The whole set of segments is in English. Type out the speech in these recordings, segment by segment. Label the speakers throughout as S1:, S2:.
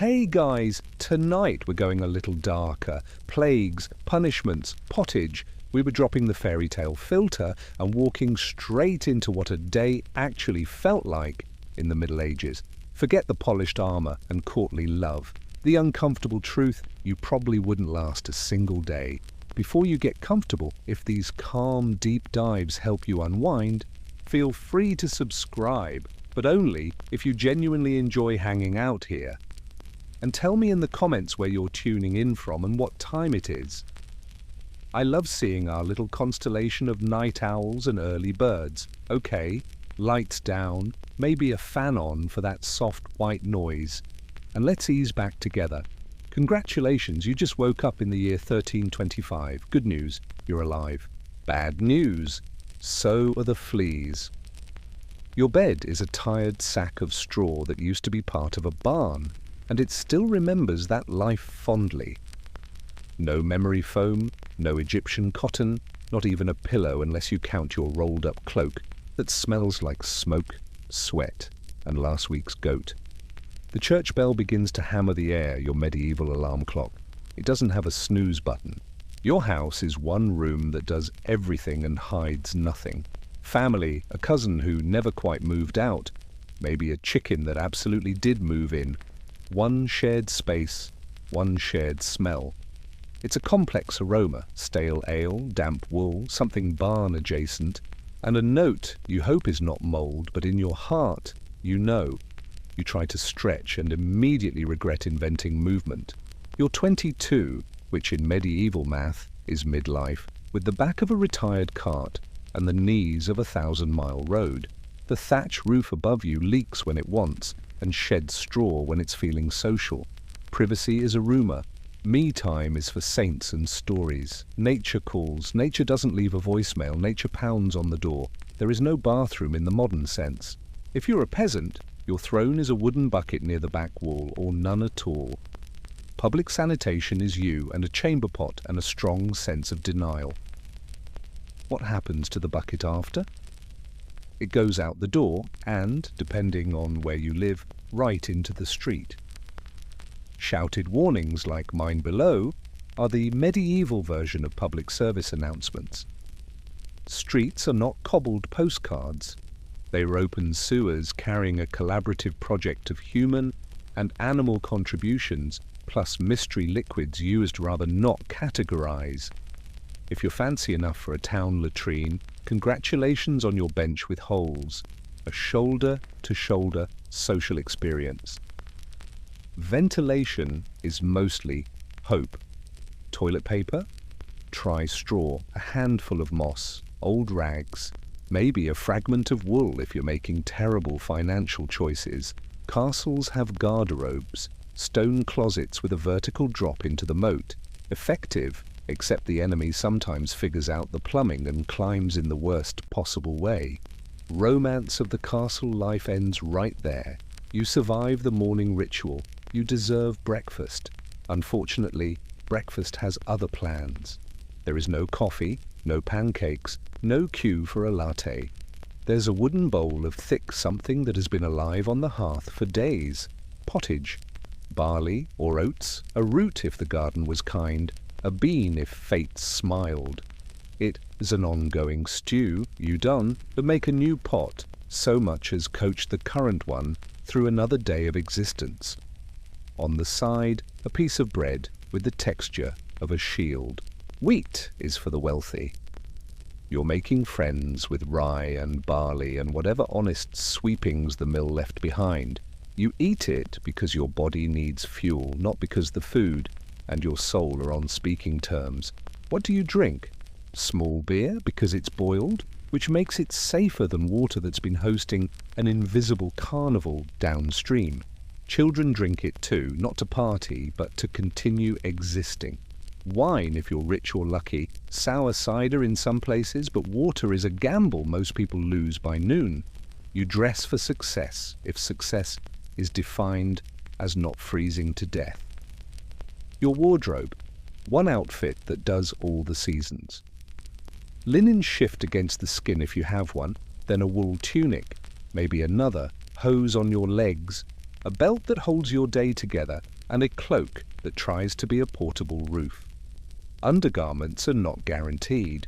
S1: Hey guys, tonight we're going a little darker. Plagues, punishments, pottage. We were dropping the fairy tale filter and walking straight into what a day actually felt like in the Middle Ages. Forget the polished armor and courtly love. The uncomfortable truth, you probably wouldn't last a single day. Before you get comfortable, if these calm, deep dives help you unwind, feel free to subscribe, but only if you genuinely enjoy hanging out here. And tell me in the comments where you're tuning in from and what time it is. I love seeing our little constellation of night owls and early birds. Okay, lights down, maybe a fan on for that soft white noise. And let's ease back together. Congratulations, you just woke up in the year 1325. Good news, you're alive. Bad news, so are the fleas. Your bed is a tired sack of straw that used to be part of a barn, and it still remembers that life fondly. No memory foam, no Egyptian cotton, not even a pillow unless you count your rolled-up cloak that smells like smoke, sweat, and last week's goat. The church bell begins to hammer the air, your medieval alarm clock. It doesn't have a snooze button. Your house is one room that does everything and hides nothing. Family, a cousin who never quite moved out, maybe a chicken that absolutely did move in. One shared space, one shared smell. It's a complex aroma, stale ale, damp wool, something barn adjacent, and a note you hope is not mold, but in your heart, you know. You try to stretch and immediately regret inventing movement. You're 22, which in medieval math is midlife, with the back of a retired cart and the knees of a 1,000-mile road. The thatch roof above you leaks when it wants and sheds straw when it's feeling social. Privacy is a rumor. Me time is for saints and stories. Nature calls. Nature doesn't leave a voicemail. Nature pounds on the door. There is no bathroom in the modern sense. If you're a peasant, your throne is a wooden bucket near the back wall, or none at all. Public sanitation is you and a chamber pot and a strong sense of denial. What happens to the bucket after? It goes out the door and, depending on where you live, right into the street. Shouted warnings like mine below are the medieval version of public service announcements. Streets are not cobbled postcards. They are open sewers carrying a collaborative project of human and animal contributions, plus mystery liquids used rather not categorize. If you're fancy enough for a town latrine, congratulations on your bench with holes. A shoulder-to-shoulder social experience. Ventilation is mostly hope. Toilet paper? Try straw, a handful of moss, old rags, maybe a fragment of wool if you're making terrible financial choices. Castles have garderobes, stone closets with a vertical drop into the moat. Effective, except the enemy sometimes figures out the plumbing and climbs in the worst possible way. Romance of the castle life ends right there. You survive the morning ritual. You deserve breakfast. Unfortunately, breakfast has other plans. There is no coffee, no pancakes, no queue for a latte. There's a wooden bowl of thick something that has been alive on the hearth for days. Pottage. Barley or oats, a root if the garden was kind, a bean if fate smiled. It is an ongoing stew, you done, but make a new pot, so much as coach the current one through another day of existence. On the side, a piece of bread with the texture of a shield. Wheat is for the wealthy. You're making friends with rye and barley and whatever honest sweepings the mill left behind. You eat it because your body needs fuel, not because the food and your soul are on speaking terms. What do you drink? Small beer because it's boiled, which makes it safer than water that's been hosting an invisible carnival downstream. Children drink it too, not to party, but to continue existing. Wine if you're rich or lucky, sour cider in some places, but water is a gamble most people lose by noon. You dress for success, if success is defined as not freezing to death. Your wardrobe, one outfit that does all the seasons. Linen shift against the skin if you have one, then a wool tunic, maybe another, hose on your legs, a belt that holds your day together, and a cloak that tries to be a portable roof. Undergarments are not guaranteed.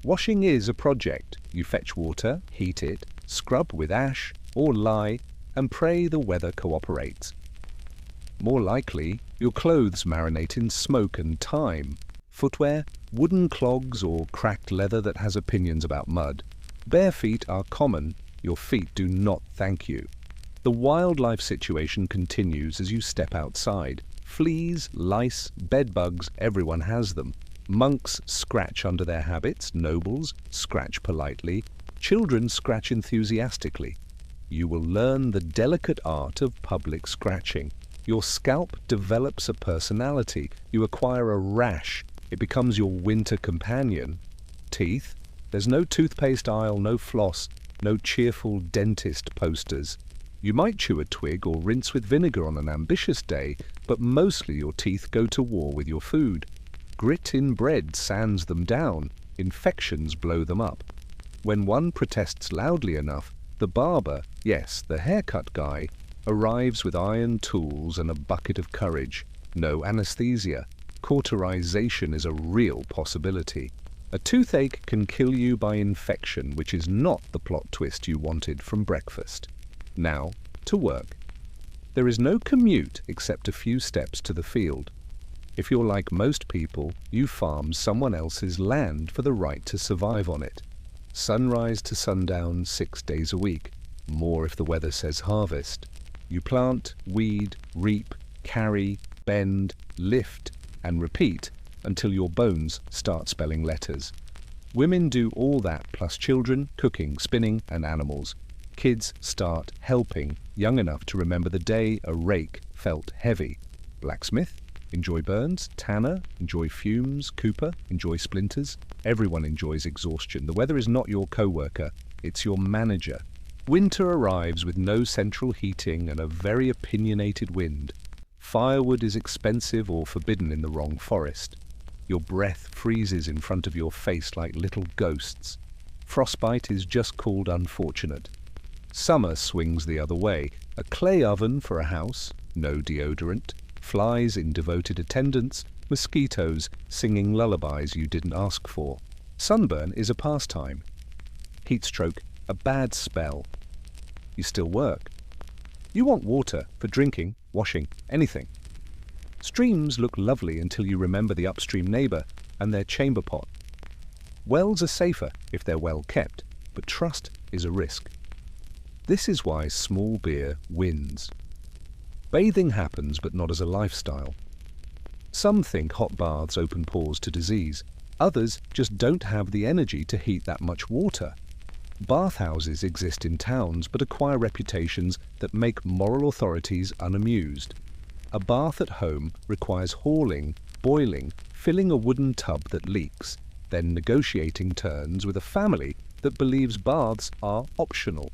S1: Washing is a project. You fetch water, heat it, scrub with ash, or lye, and pray the weather cooperates. More likely, your clothes marinate in smoke and time. Footwear, wooden clogs or cracked leather that has opinions about mud. Bare feet are common. Your feet do not thank you. The wildlife situation continues as you step outside. Fleas, lice, bedbugs, everyone has them. Monks scratch under their habits, nobles scratch politely, children scratch enthusiastically. You will learn the delicate art of public scratching. Your scalp develops a personality. You acquire a rash. It becomes your winter companion. Teeth? There's no toothpaste aisle, no floss, no cheerful dentist posters. You might chew a twig or rinse with vinegar on an ambitious day, but mostly your teeth go to war with your food. Grit in bread sands them down. Infections blow them up. When one protests loudly enough, the barber, yes, the haircut guy, arrives with iron tools and a bucket of courage. No anesthesia. Cauterization is a real possibility. A toothache can kill you by infection, which is not the plot twist you wanted from breakfast. Now, to work. There is no commute except a few steps to the field. If you're like most people, you farm someone else's land for the right to survive on it. Sunrise to sundown 6 days a week, more if the weather says harvest. You plant, weed, reap, carry, bend, lift, and repeat until your bones start spelling letters. Women do all that plus children, cooking, spinning, and animals. Kids start helping, young enough to remember the day a rake felt heavy. Blacksmith, enjoy burns. Tanner, enjoy fumes. Cooper, enjoy splinters. Everyone enjoys exhaustion. The weather is not your co-worker, it's your manager. Winter arrives with no central heating and a very opinionated wind. Firewood is expensive or forbidden in the wrong forest. Your breath freezes in front of your face like little ghosts. Frostbite is just called unfortunate. Summer swings the other way. A clay oven for a house, no deodorant, flies in devoted attendance, mosquitoes singing lullabies you didn't ask for. Sunburn is a pastime. Heatstroke, a bad spell. You still work. You want water for drinking, washing, anything. Streams look lovely until you remember the upstream neighbor and their chamber pot. Wells are safer if they're well kept, but trust is a risk. This is why small beer wins. Bathing happens, but not as a lifestyle. Some think hot baths open pores to disease. Others just don't have the energy to heat that much water. Bathhouses exist in towns, but acquire reputations that make moral authorities unamused. A bath at home requires hauling, boiling, filling a wooden tub that leaks, then negotiating terms with a family that believes baths are optional.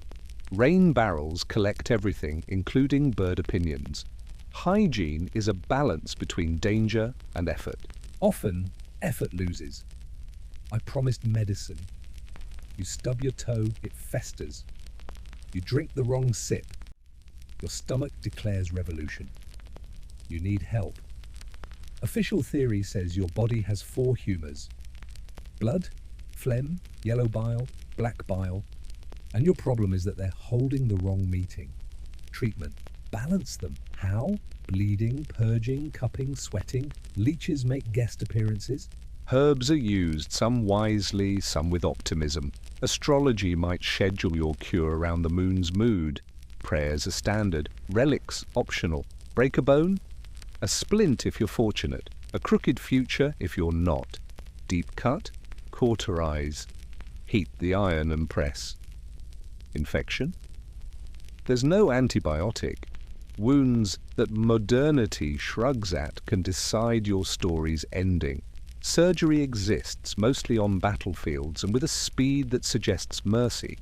S1: Rain barrels collect everything, including bird opinions. Hygiene is a balance between danger and effort. Often, effort loses. I promised medicine. You stub your toe, it festers. You drink the wrong sip. Your stomach declares revolution. You need help. Official theory says your body has 4 humours: blood, phlegm, yellow bile, black bile, and your problem is that they're holding the wrong meeting. Treatment. Balance them. How? Bleeding, purging, cupping, sweating. Leeches make guest appearances. Herbs are used, some wisely, some with optimism. Astrology might schedule your cure around the moon's mood. Prayers are standard. Relics optional. Break a bone? A splint if you're fortunate. A crooked future if you're not. Deep cut? Cauterize. Heat the iron and press. Infection? There's no antibiotic. Wounds that modernity shrugs at can decide your story's ending. Surgery exists mostly on battlefields and with a speed that suggests mercy.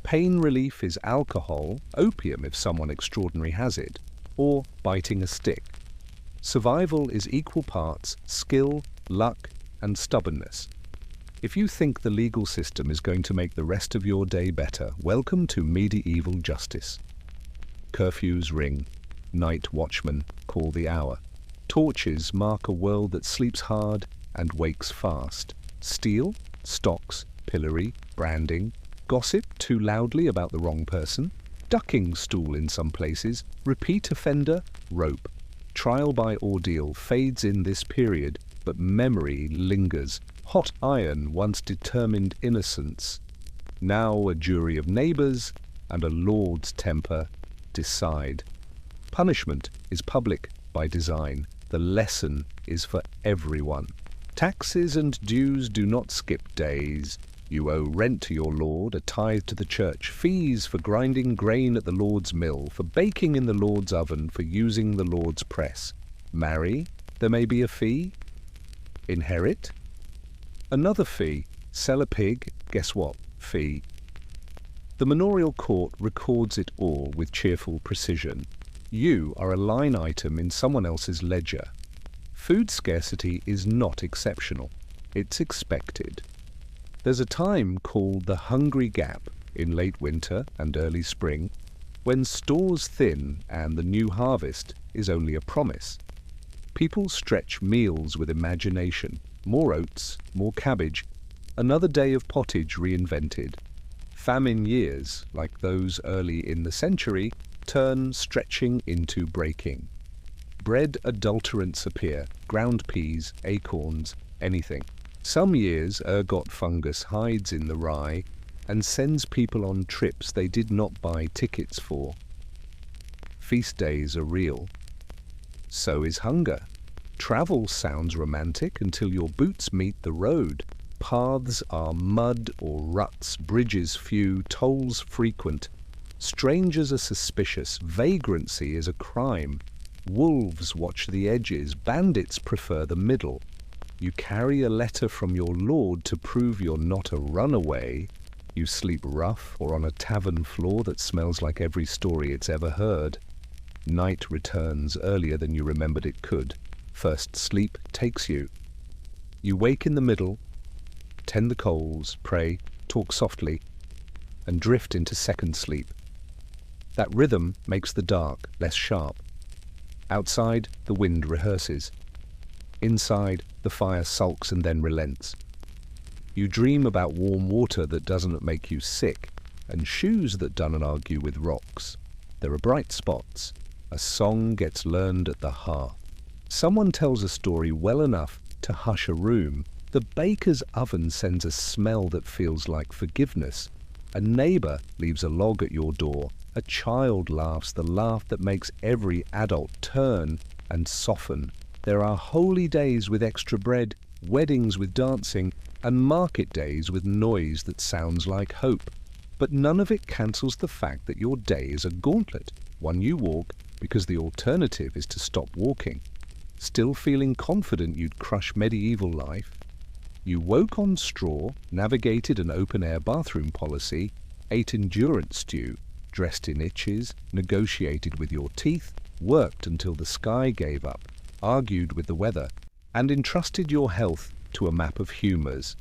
S1: Pain relief is alcohol, opium if someone extraordinary has it, or biting a stick. Survival is equal parts skill, luck, and stubbornness. If you think the legal system is going to make the rest of your day better, welcome to medieval justice. Curfews ring. Night watchmen call the hour. Torches mark a world that sleeps hard and wakes fast. Steel, stocks, pillory, branding, gossip too loudly about the wrong person, ducking stool in some places, repeat offender, rope. Trial by ordeal fades in this period, but memory lingers. Hot iron once determined innocence. Now a jury of neighbours and a lord's temper decide. Punishment is public by design. The lesson is for everyone. Taxes and dues do not skip days. You owe rent to your lord, a tithe to the church, fees for grinding grain at the Lord's mill, for baking in the Lord's oven, for using the Lord's press. Marry, there may be a fee. Inherit, another fee. Sell a pig, guess what? Fee. The manorial court records it all with cheerful precision. You are a line item in someone else's ledger. Food scarcity is not exceptional. It's expected. There's a time called the hungry gap in late winter and early spring, when stores thin and the new harvest is only a promise. People stretch meals with imagination. More oats, more cabbage, another day of pottage reinvented. Famine years, like those early in the century, turn stretching into breaking. Bread adulterants appear, ground peas, acorns, anything. Some years ergot fungus hides in the rye and sends people on trips they did not buy tickets for. Feast days are real. So is hunger. Travel sounds romantic until your boots meet the road. Paths are mud or ruts, bridges few, tolls frequent. Strangers are suspicious, vagrancy is a crime. Wolves watch the edges, bandits prefer the middle. You carry a letter from your lord to prove you're not a runaway. You sleep rough or on a tavern floor that smells like every story it's ever heard. Night returns earlier than you remembered it could. First sleep takes you. You wake in the middle, tend the coals, pray, talk softly, and drift into second sleep. That rhythm makes the dark less sharp. Outside, the wind rehearses. Inside, the fire sulks and then relents. You dream about warm water that doesn't make you sick, and shoes that don't argue with rocks. There are bright spots. A song gets learned at the hearth. Someone tells a story well enough to hush a room. The baker's oven sends a smell that feels like forgiveness. A neighbor leaves a log at your door. A child laughs the laugh that makes every adult turn and soften. There are holy days with extra bread, weddings with dancing, and market days with noise that sounds like hope. But none of it cancels the fact that your day is a gauntlet, one you walk because the alternative is to stop walking. Still feeling confident you'd crush medieval life? You woke on straw, navigated an open-air bathroom policy, ate endurance stew, dressed in itches, negotiated with your teeth, worked until the sky gave up, argued with the weather, and entrusted your health to a map of humours.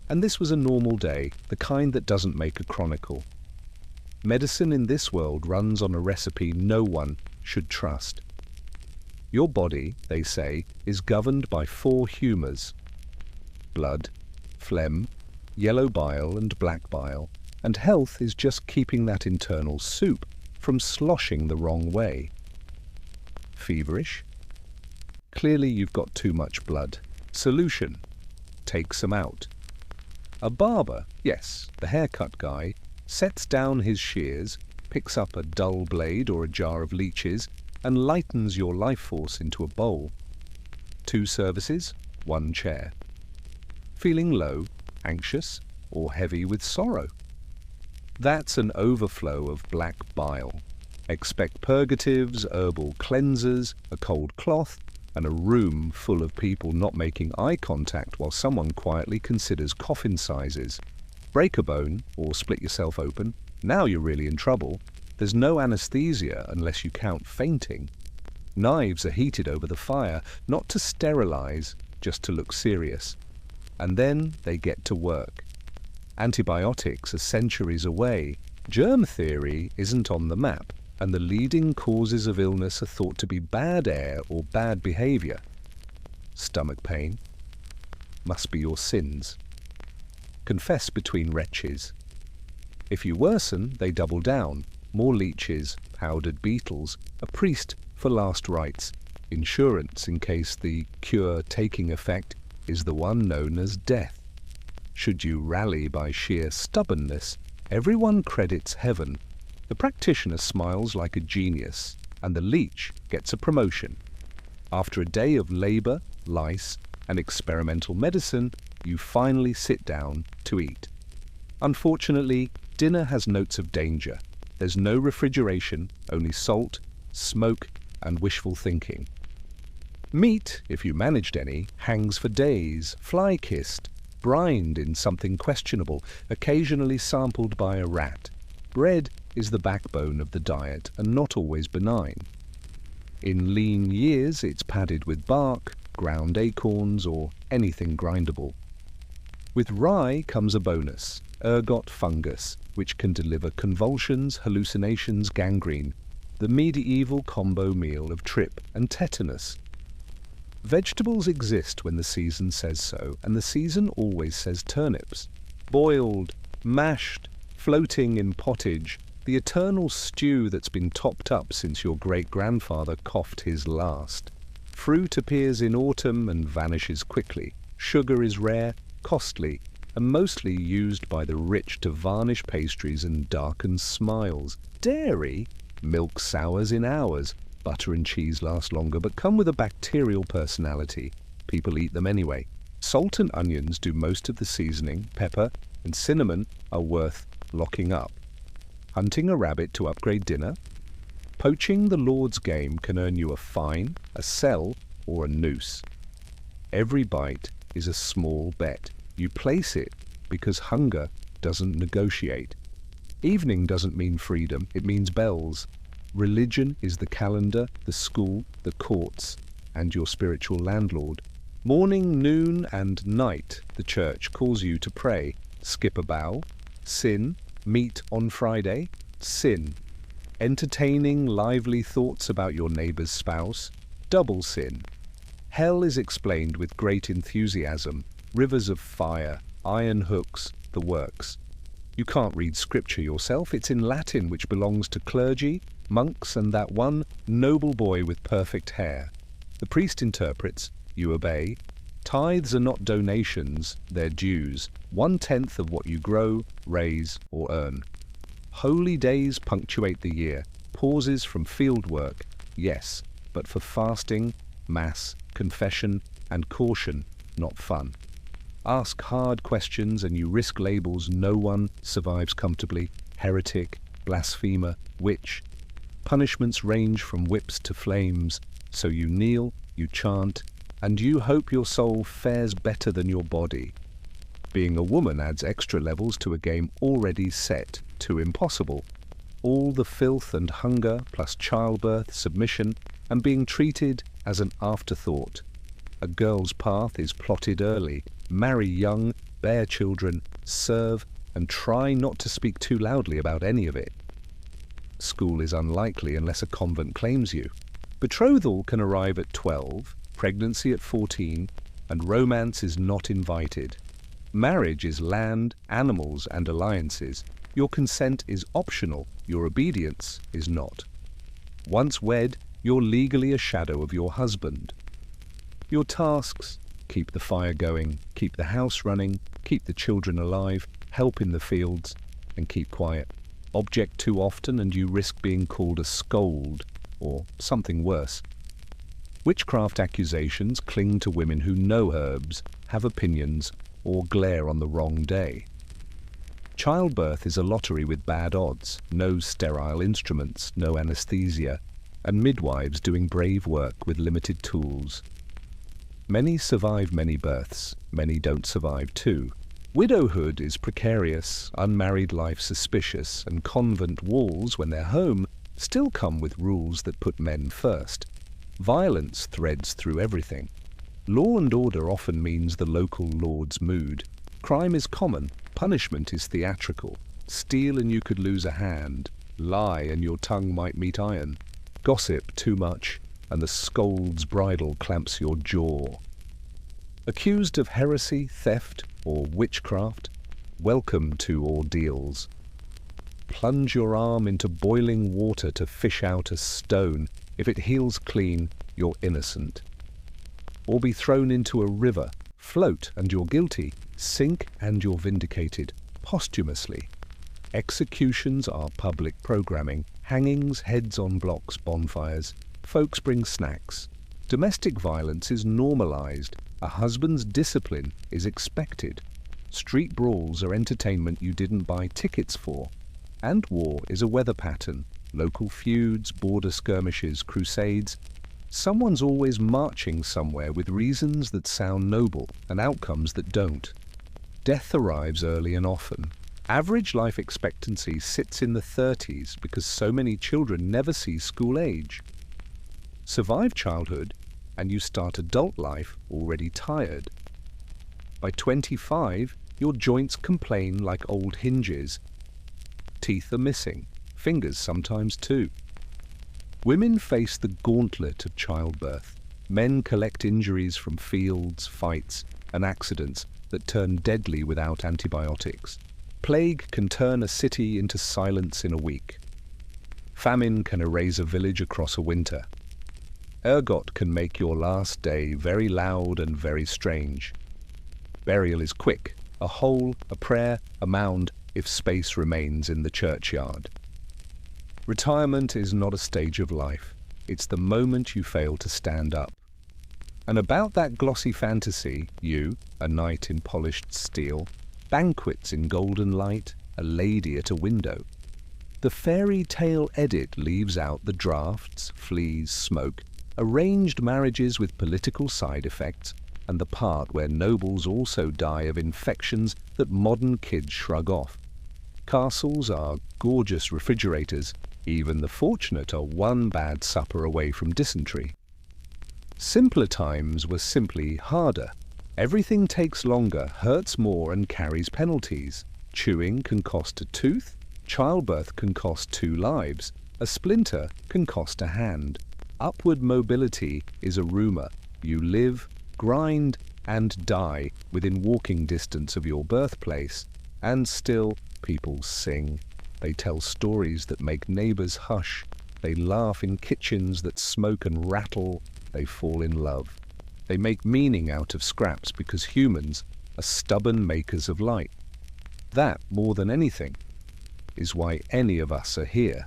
S1: And this was a normal day, the kind that doesn't make a chronicle. Medicine in this world runs on a recipe no one should trust. Your body, they say, is governed by 4 humours: blood, phlegm, yellow bile and black bile, and health is just keeping that internal soup from sloshing the wrong way. Feverish? Clearly you've got too much blood. Solution: take some out. A barber, yes, the haircut guy, sets down his shears, picks up a dull blade or a jar of leeches, and lightens your life force into a bowl. 2 services, 1 chair. Feeling low, anxious, or heavy with sorrow? That's an overflow of black bile. Expect purgatives, herbal cleansers, a cold cloth, and a room full of people not making eye contact while someone quietly considers coffin sizes. Break a bone or split yourself open, now you're really in trouble. There's no anesthesia unless you count fainting. Knives are heated over the fire, not to sterilize, just to look serious. And then they get to work. Antibiotics are centuries away. Germ theory isn't on the map. and the leading causes of illness are thought to be bad air or bad behavior. Stomach pain must be your sins. Confess between wretches. If you worsen, they double down. More leeches, powdered beetles, a priest for last rites, insurance in case the cure taking effect is the one known as death. Should you rally by sheer stubbornness, everyone credits heaven. The practitioner smiles like a genius, and the leech gets a promotion. After a day of labor, lice, and experimental medicine, you finally sit down to eat. Unfortunately, dinner has notes of danger. There's no refrigeration, only salt, smoke, and wishful thinking. Meat, if you managed any, hangs for days, fly-kissed, brined in something questionable, occasionally sampled by a rat. Bread is the backbone of the diet and not always benign. In lean years, it's padded with bark, ground acorns, or anything grindable. With rye comes a bonus, ergot fungus, which can deliver convulsions, hallucinations, gangrene, the medieval combo meal of trip and tetanus. Vegetables exist when the season says so, and the season always says turnips. Boiled, mashed, floating in pottage, the eternal stew that's been topped up since your great-grandfather coughed his last. Fruit appears in autumn and vanishes quickly. Sugar is rare, costly, and mostly used by the rich to varnish pastries and darken smiles. Dairy, milk sours in hours. Butter and cheese last longer, but come with a bacterial personality. People eat them anyway. Salt and onions do most of the seasoning. Pepper and cinnamon are worth locking up. Hunting a rabbit to upgrade dinner. Poaching the Lord's game can earn you a fine, a cell, or a noose. Every bite is a small bet. You place it because hunger doesn't negotiate. Evening doesn't mean freedom, it means bells. Religion is the calendar, the school, the courts, and your spiritual landlord. Morning, noon, and night, the church calls you to pray. Skip a bow. Sin. Meet on Friday. Sin. Entertaining, lively thoughts about your neighbor's spouse. Double sin. Hell is explained with great enthusiasm. Rivers of fire, iron hooks, the works. You can't read scripture yourself. It's in Latin, which belongs to clergy, monks, and that one noble boy with perfect hair. The priest interprets, you obey. Tithes are not donations, they're dues, 1/10 of what you grow, raise, or earn. Holy days punctuate the year, pauses from field work, yes, but for fasting, mass, confession, and caution, not fun. Ask hard questions and you risk labels no one survives comfortably. Heretic, blasphemer, witch. Punishments range from whips to flames, so you kneel, you chant, and you hope your soul fares better than your body. Being a woman adds extra levels to a game already set to impossible. All the filth and hunger, plus childbirth, submission, and being treated as an afterthought. A girl's path is plotted early. Marry young, bear children, serve, and try not to speak too loudly about any of it. School is unlikely unless a convent claims you. Betrothal can arrive at 12, pregnancy at 14, and romance is not invited. Marriage is land, animals, and alliances. Your consent is optional, your obedience is not. Once wed, you're legally a shadow of your husband. Your tasks: keep the fire going, keep the house running, keep the children alive, help in the fields, and keep quiet. Object too often and you risk being called a scold, or something worse. Witchcraft accusations cling to women who know herbs, have opinions, or glare on the wrong day. Childbirth is a lottery with bad odds, no sterile instruments, no anesthesia, and midwives doing brave work with limited tools. Many survive many births, many don't survive too. Widowhood is precarious, unmarried life suspicious, and convent walls, when they're home, still come with rules that put men first. Violence threads through everything. Law and order often means the local lord's mood. Crime is common, punishment is theatrical. Steal and you could lose a hand. Lie and your tongue might meet iron. Gossip too much and the scold's bridle clamps your jaw. Accused of heresy, theft, or witchcraft, welcome to ordeals. Plunge your arm into boiling water to fish out a stone. If it heals clean, you're innocent. Or be thrown into a river. Float and you're guilty. Sink and you're vindicated, posthumously. Executions are public programming. Hangings, heads on blocks, bonfires. Folks bring snacks. Domestic violence is normalized. A husband's discipline is expected. Street brawls are entertainment you didn't buy tickets for. And war is a weather pattern. Local feuds, border skirmishes, crusades. Someone's always marching somewhere with reasons that sound noble and outcomes that don't. Death arrives early and often. Average life expectancy sits in the 30s because so many children never see school age. Survive childhood and you start adult life already tired. By 25, your joints complain like old hinges. Teeth are missing, fingers sometimes too. Women face the gauntlet of childbirth. Men collect injuries from fields, fights, and accidents that turn deadly without antibiotics. Plague can turn a city into silence in a week. Famine can erase a village across a winter. Ergot can make your last day very loud and very strange. Burial is quick, a hole, a prayer, a mound, if space remains in the churchyard. Retirement is not a stage of life. It's the moment you fail to stand up. And about that glossy fantasy, you, a knight in polished steel, banquets in golden light, a lady at a window. The fairy tale edit leaves out the drafts, fleas, smoke, arranged marriages with political side effects, and the part where nobles also die of infections that modern kids shrug off. Castles are gorgeous refrigerators. Even the fortunate are one bad supper away from dysentery. Simpler times were simply harder. Everything takes longer, hurts more, and carries penalties. Chewing can cost a tooth. Childbirth can cost 2 lives. A splinter can cost a hand. Upward mobility is a rumor. You live, grind, and die within walking distance of your birthplace. And still, people sing. They tell stories that make neighbors hush. They laugh in kitchens that smoke and rattle. They fall in love. They make meaning out of scraps because humans are stubborn makers of light. That, more than anything, is why any of us are here.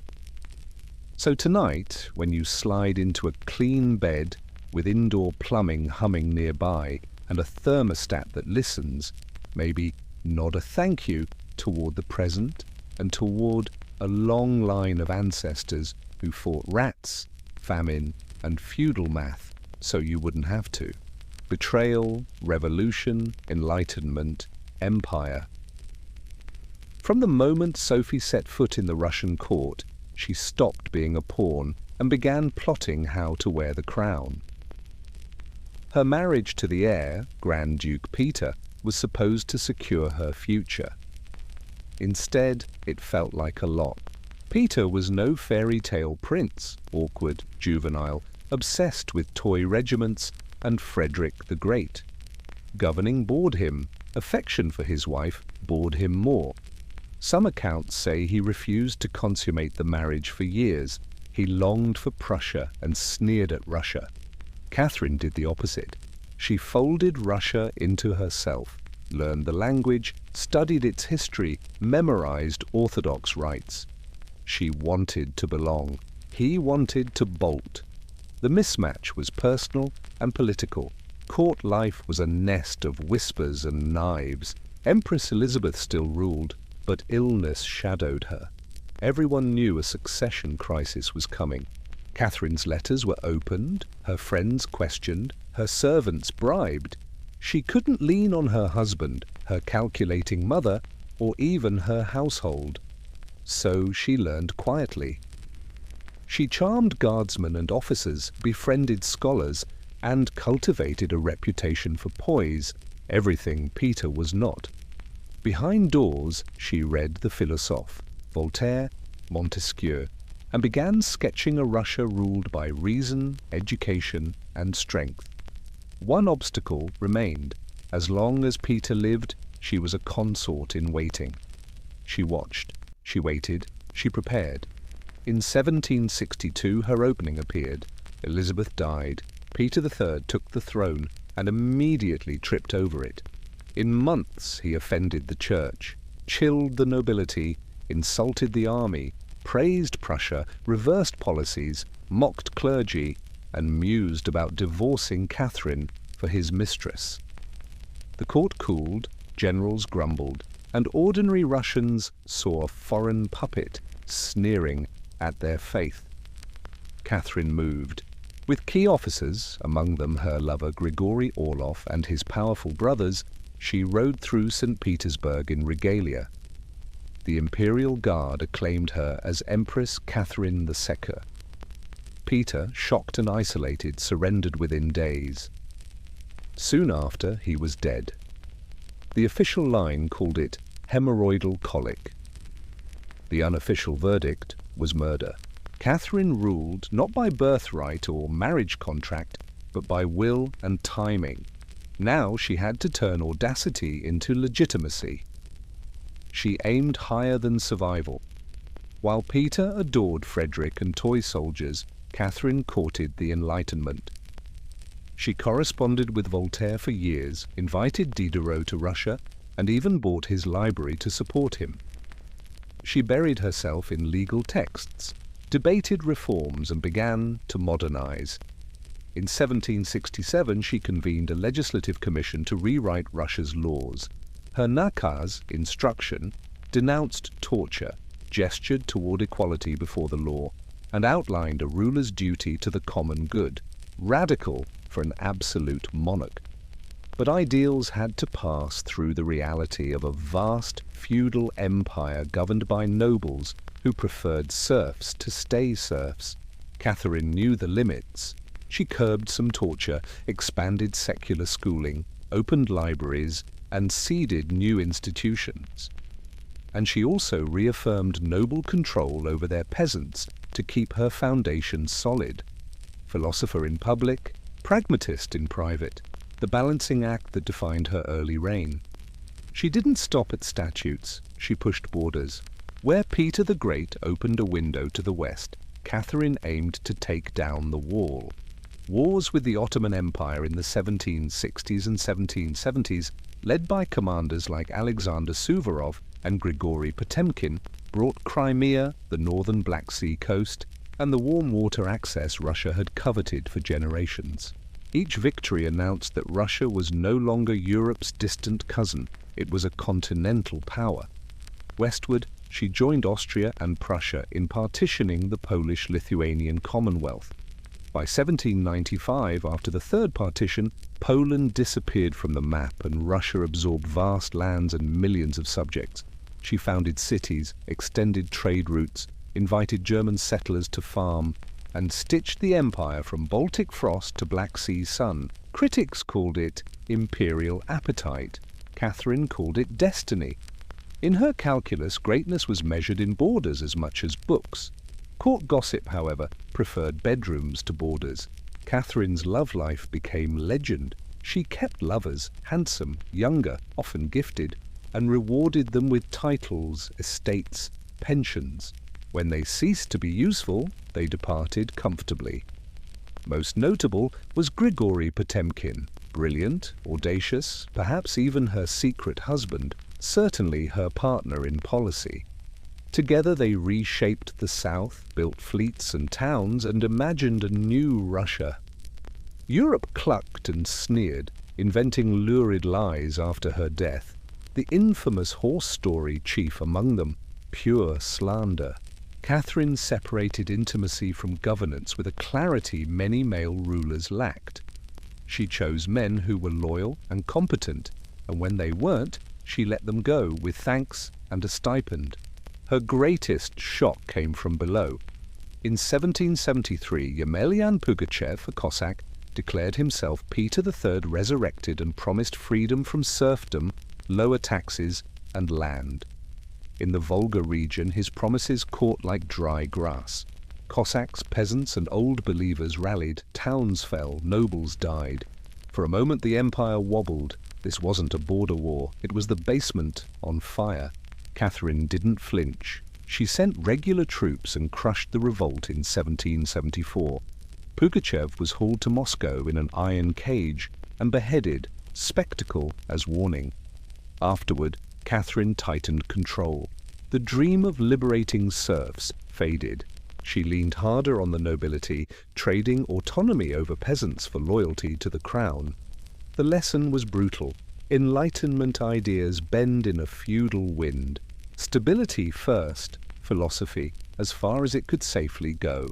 S1: So tonight, when you slide into a clean bed with indoor plumbing humming nearby and a thermostat that listens, maybe nod a thank you toward the present and toward a long line of ancestors who fought rats, famine, and feudal math so you wouldn't have to. Betrayal, revolution, enlightenment, empire. From the moment Sophie set foot in the Russian court, she stopped being a pawn and began plotting how to wear the crown. Her marriage to the heir, Grand Duke Peter, was supposed to secure her future. Instead, it felt like a lot. Peter was no fairy tale prince, awkward, juvenile, obsessed with toy regiments and Frederick the Great. Governing bored him. Affection for his wife bored him more. Some accounts say he refused to consummate the marriage for years. He longed for Prussia and sneered at Russia. Catherine did the opposite. She folded Russia into herself, learned the language, studied its history, memorized Orthodox rites. She wanted to belong. He wanted to bolt. The mismatch was personal and political. Court life was a nest of whispers and knives. Empress Elizabeth still ruled, but illness shadowed her. Everyone knew a succession crisis was coming. Catherine's letters were opened, her friends questioned, her servants bribed. She couldn't lean on her husband, her calculating mother, or even her household. So she learned quietly. She charmed guardsmen and officers, befriended scholars, and cultivated a reputation for poise, everything Peter was not. Behind doors, she read the philosophe, Voltaire, Montesquieu, and began sketching a Russia ruled by reason, education, and strength. One obstacle remained. As long as Peter lived, she was a consort in waiting. She watched, she waited, she prepared. In 1762 her opening appeared. Elizabeth died. Peter III took the throne and immediately tripped over it. In months he offended the church, chilled the nobility, insulted the army, praised Prussia, reversed policies, mocked clergy, and mused about divorcing Catherine for his mistress. The court cooled, generals grumbled, and ordinary Russians saw a foreign puppet sneering at their faith. Catherine moved. With key officers, among them her lover Grigory Orlov and his powerful brothers, she rode through St. Petersburg in regalia. The Imperial Guard acclaimed her as Empress Catherine II. Peter, shocked and isolated, surrendered within days. Soon after, he was dead. The official line called it hemorrhoidal colic. The unofficial verdict was murder. Catherine ruled not by birthright or marriage contract, but by will and timing. Now she had to turn audacity into legitimacy. She aimed higher than survival. While Peter adored Frederick and toy soldiers, Catherine courted the Enlightenment. She corresponded with Voltaire for years, invited Diderot to Russia, and even bought his library to support him. She buried herself in legal texts, debated reforms, and began to modernize. In 1767 she convened a legislative commission to rewrite Russia's laws. Her nakaz, instruction, denounced torture, gestured toward equality before the law, and outlined a ruler's duty to the common good, radical for an absolute monarch. But ideals had to pass through the reality of a vast feudal empire governed by nobles who preferred serfs to stay serfs. Catherine knew the limits. She curbed some torture, expanded secular schooling, opened libraries, and seeded new institutions. And she also reaffirmed noble control over their peasants to keep her foundation solid. Philosopher in public, pragmatist in private, the balancing act that defined her early reign. She didn't stop at statutes, she pushed borders. Where Peter the Great opened a window to the west, Catherine aimed to take down the wall. Wars with the Ottoman Empire in the 1760s and 1770s, led by commanders like Alexander Suvorov and Grigory Potemkin, brought Crimea, the northern Black Sea coast, and the warm water access Russia had coveted for generations. Each victory announced that Russia was no longer Europe's distant cousin, it was a continental power. Westward, she joined Austria and Prussia in partitioning the Polish-Lithuanian Commonwealth. By 1795, after the Third Partition, Poland disappeared from the map and Russia absorbed vast lands and millions of subjects. She founded cities, extended trade routes, invited German settlers to farm, and stitched the empire from Baltic frost to Black Sea sun. Critics called it imperial appetite. Catherine called it destiny. In her calculus, greatness was measured in borders as much as books. Court gossip, however, preferred bedrooms to borders. Catherine's love life became legend. She kept lovers, handsome, younger, often gifted, and rewarded them with titles, estates, pensions. When they ceased to be useful, they departed comfortably. Most notable was Grigory Potemkin, brilliant, audacious, perhaps even her secret husband, certainly her partner in policy. Together they reshaped the South, built fleets and towns, and imagined a new Russia. Europe clucked and sneered, inventing lurid lies after her death, the infamous horse story chief among them, pure slander. Catherine separated intimacy from governance with a clarity many male rulers lacked. She chose men who were loyal and competent, and when they weren't, she let them go with thanks and a stipend. Her greatest shock came from below. In 1773, Yemelyan Pugachev, a Cossack, declared himself Peter III resurrected and promised freedom from serfdom, lower taxes, and land. In the Volga region, his promises caught like dry grass. Cossacks, peasants, and old believers rallied, towns fell, nobles died. For a moment the empire wobbled. This wasn't a border war, it was the basement on fire. Catherine didn't flinch. She sent regular troops and crushed the revolt in 1774. Pugachev was hauled to Moscow in an iron cage and beheaded, spectacle as warning. Afterward, Catherine tightened control. The dream of liberating serfs faded. She leaned harder on the nobility, trading autonomy over peasants for loyalty to the crown. The lesson was brutal. Enlightenment ideas bend in a feudal wind. Stability first, philosophy as far as it could safely go.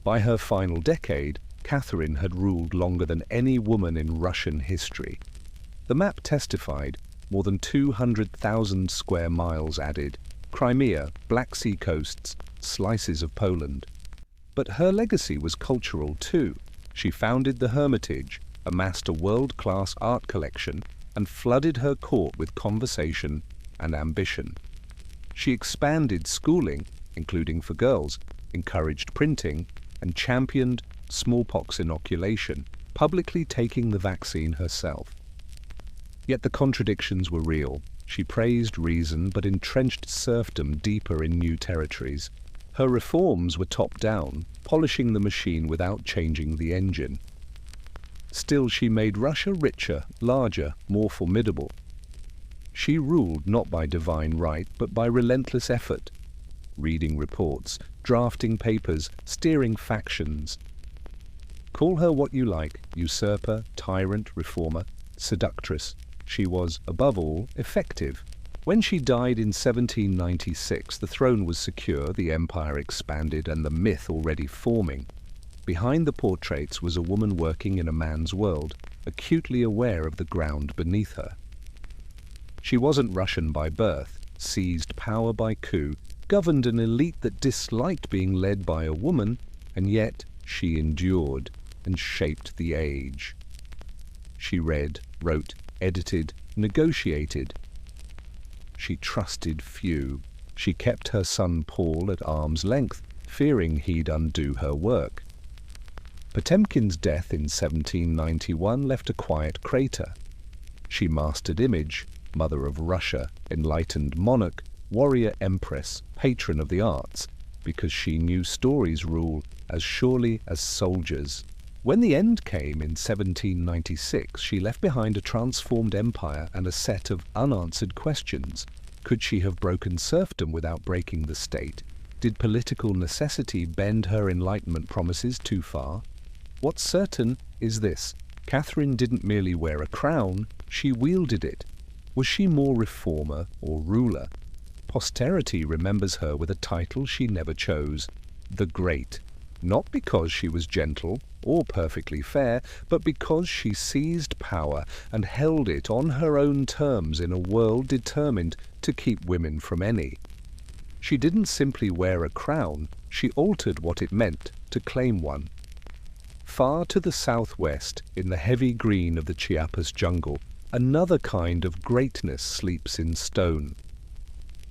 S1: By her final decade, Catherine had ruled longer than any woman in Russian history. The map testified, more than 200,000 square miles added, Crimea, Black Sea coasts, slices of Poland. But her legacy was cultural too. She founded the Hermitage, amassed a world-class art collection, and flooded her court with conversation and ambition. She expanded schooling, including for girls, encouraged printing, and championed smallpox inoculation, publicly taking the vaccine herself. Yet the contradictions were real. She praised reason but entrenched serfdom deeper in new territories. Her reforms were top-down, polishing the machine without changing the engine. Still, she made Russia richer, larger, more formidable. She ruled not by divine right, but by relentless effort. Reading reports, drafting papers, steering factions. Call her what you like, usurper, tyrant, reformer, seductress. She was, above all, effective. When she died in 1796, the throne was secure, the empire expanded, and the myth already forming. Behind the portraits was a woman working in a man's world, acutely aware of the ground beneath her. She wasn't Russian by birth, seized power by coup, governed an elite that disliked being led by a woman, and yet she endured and shaped the age. She read, wrote, edited, negotiated. She trusted few. She kept her son Paul at arm's length, fearing he'd undo her work. Potemkin's death in 1791 left a quiet crater. She mastered image, mother of Russia, enlightened monarch, warrior empress, patron of the arts, because she knew stories rule as surely as soldiers. When the end came in 1796, she left behind a transformed empire and a set of unanswered questions. Could she have broken serfdom without breaking the state? Did political necessity bend her Enlightenment promises too far? What's certain is this: Catherine didn't merely wear a crown, she wielded it. Was she more reformer or ruler? Posterity remembers her with a title she never chose, the Great, not because she was gentle or perfectly fair, but because she seized power and held it on her own terms in a world determined to keep women from any. She didn't simply wear a crown, she altered what it meant to claim one. Far to the southwest, in the heavy green of the Chiapas jungle, another kind of greatness sleeps in stone.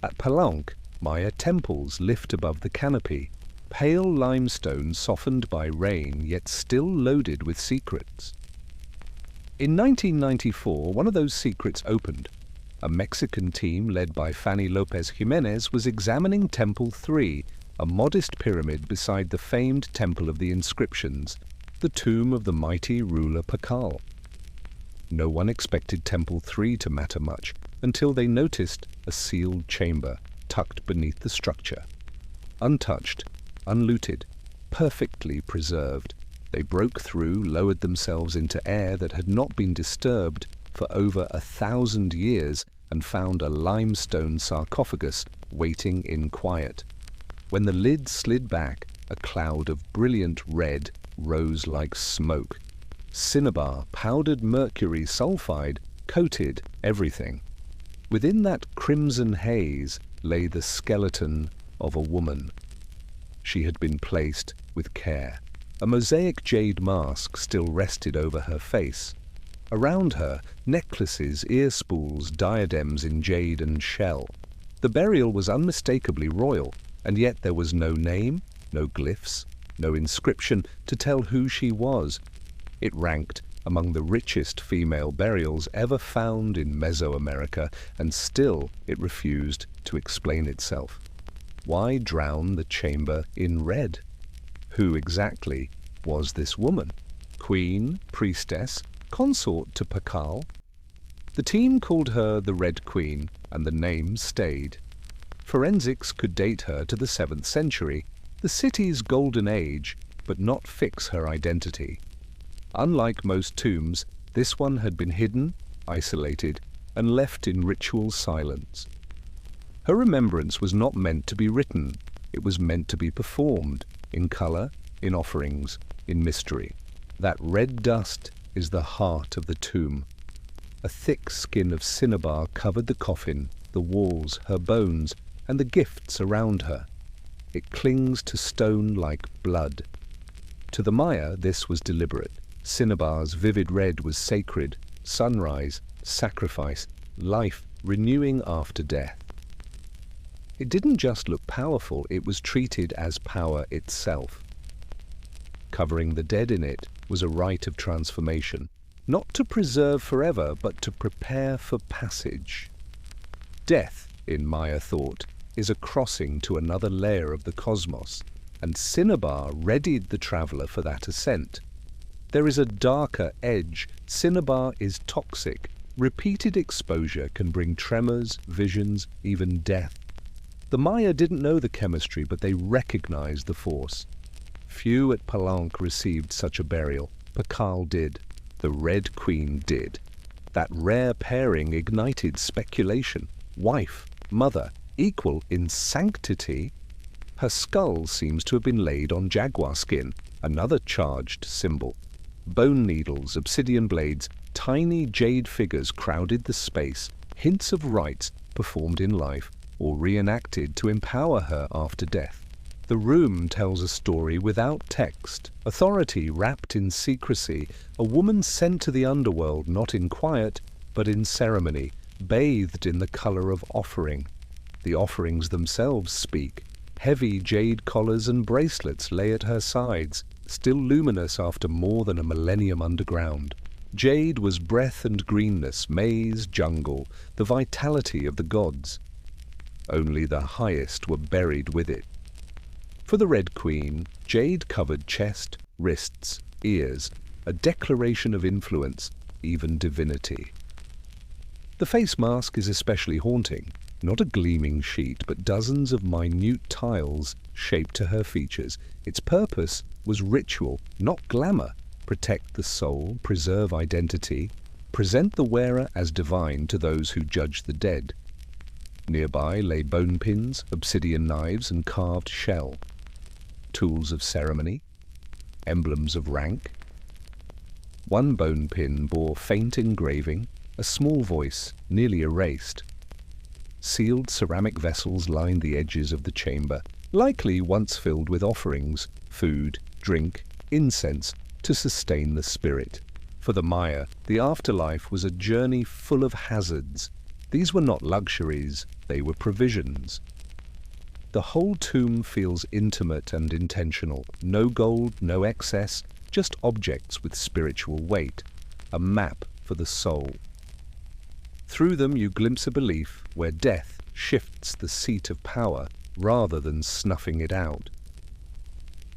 S1: At Palenque, Maya temples lift above the canopy, pale limestone softened by rain yet still loaded with secrets. In 1994, one of those secrets opened. A Mexican team led by Fanny Lopez Jimenez was examining Temple 3, a modest pyramid beside the famed Temple of the Inscriptions, the tomb of the mighty ruler Pakal. No one expected Temple 3 to matter much until they noticed a sealed chamber tucked beneath the structure. Untouched, unlooted, perfectly preserved, they broke through, lowered themselves into air that had not been disturbed for over 1,000 years, and found a limestone sarcophagus waiting in quiet. When the lid slid back, a cloud of brilliant red rose like smoke. Cinnabar, powdered mercury sulfide, coated everything. Within that crimson haze lay the skeleton of a woman. She had been placed with care. A mosaic jade mask still rested over her face. Around her, necklaces, ear spools, diadems in jade and shell. The burial was unmistakably royal, and yet there was no name, no glyphs, no inscription to tell who she was. It ranked among the richest female burials ever found in Mesoamerica, and still it refused to explain itself. Why drown the chamber in red? Who exactly was this woman? Queen, priestess, consort to Pakal? The team called her the Red Queen, and the name stayed. Forensics could date her to the 7th century, the city's golden age, but not fix her identity. Unlike most tombs, this one had been hidden, isolated, and left in ritual silence. Her remembrance was not meant to be written, it was meant to be performed, in color, in offerings, in mystery. That red dust is the heart of the tomb. A thick skin of cinnabar covered the coffin, the walls, her bones, and the gifts around her. It clings to stone like blood. To the Maya, this was deliberate. Cinnabar's vivid red was sacred, sunrise, sacrifice, life renewing after death. It didn't just look powerful, it was treated as power itself. Covering the dead in it was a rite of transformation, not to preserve forever, but to prepare for passage. Death, in Maya thought, is a crossing to another layer of the cosmos, and cinnabar readied the traveler for that ascent. There is a darker edge. Cinnabar is toxic. Repeated exposure can bring tremors, visions, even death. The Maya didn't know the chemistry, but they recognized the force. Few at Palenque received such a burial. Pakal did. The Red Queen did. That rare pairing ignited speculation. Wife, mother, equal in sanctity. Her skull seems to have been laid on jaguar skin, another charged symbol. Bone needles, obsidian blades, tiny jade figures crowded the space, hints of rites performed in life or reenacted to empower her after death. The room tells a story without text, authority wrapped in secrecy, a woman sent to the underworld not in quiet, but in ceremony, bathed in the color of offering. The offerings themselves speak. Heavy jade collars and bracelets lay at her sides, still luminous after more than a millennium underground. Jade was breath and greenness, maze, jungle, the vitality of the gods. Only the highest were buried with it. For the Red Queen, jade covered chest, wrists, ears, a declaration of influence, even divinity. The face mask is especially haunting. Not a gleaming sheet, but dozens of minute tiles shaped to her features. Its purpose was ritual, not glamour. Protect the soul, preserve identity, present the wearer as divine to those who judge the dead. Nearby lay bone pins, obsidian knives, and carved shell. Tools of ceremony, emblems of rank. One bone pin bore faint engraving, a small voice, nearly erased. Sealed ceramic vessels lined the edges of the chamber, likely once filled with offerings, food, drink, incense, to sustain the spirit. For the Maya, the afterlife was a journey full of hazards. These were not luxuries, they were provisions. The whole tomb feels intimate and intentional. No gold, no excess, just objects with spiritual weight. A map for the soul. Through them you glimpse a belief where death shifts the seat of power rather than snuffing it out.